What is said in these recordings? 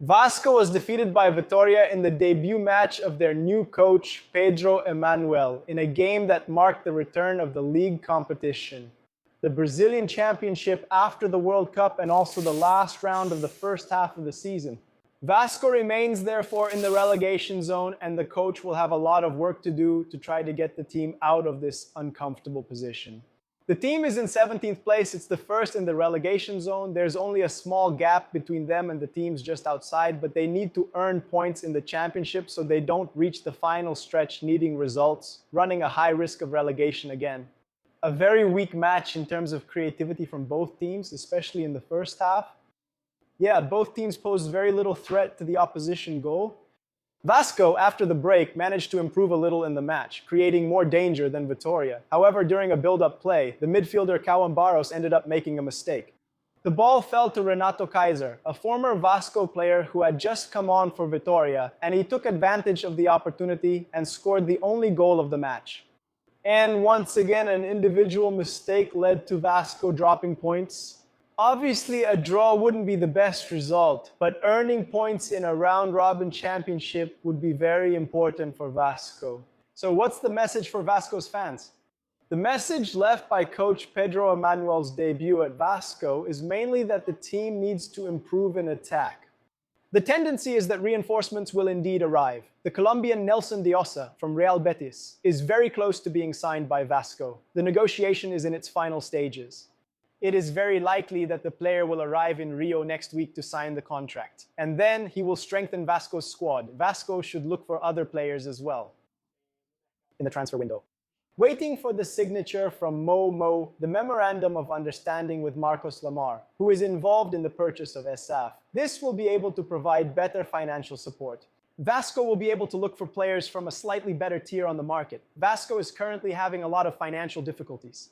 Vasco was defeated by Vitória in the debut match of their new coach, Pedro Emanuel, in a game that marked the return of the league competition, the Brazilian Championship after the World Cup, and also the last round of the first half of the season. Vasco remains therefore in the relegation zone, and the coach will have a lot of work to do to try to get the team out of this uncomfortable position. The team is in 17th place. It's the first in the relegation zone. There's only a small gap between them and the teams just outside, but they need to earn points in the championship so they don't reach the final stretch needing results, running a high risk of relegation again. A very weak match in terms of creativity from both teams, especially in the first half. Yeah, both teams posed very little threat to the opposition goal. Vasco, after the break, managed to improve a little in the match, creating more danger than Vitória. However, during a build-up play, the midfielder Cauambaros ended up making a mistake. The ball fell to Renato Kaiser, a former Vasco player who had just come on for Vitória, and he took advantage of the opportunity and scored the only goal of the match. And once again, an individual mistake led to Vasco dropping points. Obviously, a draw wouldn't be the best result, but earning points in a round-robin championship would be very important for Vasco. So what's the message for Vasco's fans? The message left by coach Pedro Emanuel's debut at Vasco is mainly that the team needs to improve in attack. The tendency is that reinforcements will indeed arrive. The Colombian Nelson Diosa from Real Betis is very close to being signed by Vasco. The negotiation is in its final stages. It is very likely that the player will arrive in Rio next week to sign the contract. And then he will strengthen Vasco's squad. Vasco should look for other players as well in the transfer window. Waiting for the signature from Mo, the Memorandum of Understanding with Marcos Lamar, who is involved in the purchase of ESAF. This will be able to provide better financial support. Vasco will be able to look for players from a slightly better tier on the market. Vasco is currently having a lot of financial difficulties.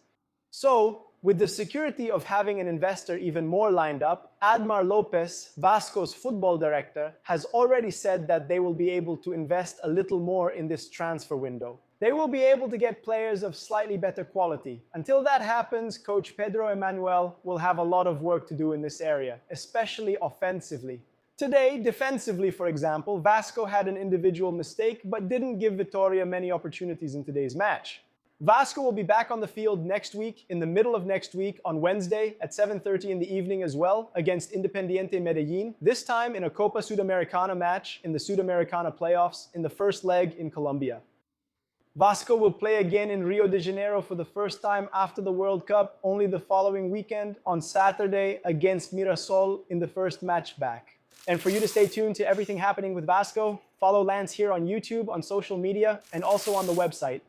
So, with the security of having an investor even more lined up, Admar Lopez, Vasco's football director, has already said that they will be able to invest a little more in this transfer window. They will be able to get players of slightly better quality. Until that happens, coach Pedro Emanuel will have a lot of work to do in this area, especially offensively. Today, defensively, for example, Vasco had an individual mistake but didn't give Vitória many opportunities in today's match. Vasco will be back on the field next week, in the middle of next week, on Wednesday at 7:30 in the evening as well, against Independiente Medellin, this time in a Copa Sudamericana match in the Sudamericana playoffs in the first leg in Colombia. Vasco will play again in Rio de Janeiro for the first time after the World Cup only the following weekend on Saturday against Mirasol in the first match back. And for you to stay tuned to everything happening with Vasco, follow Lance here on YouTube, on social media, and also on the website.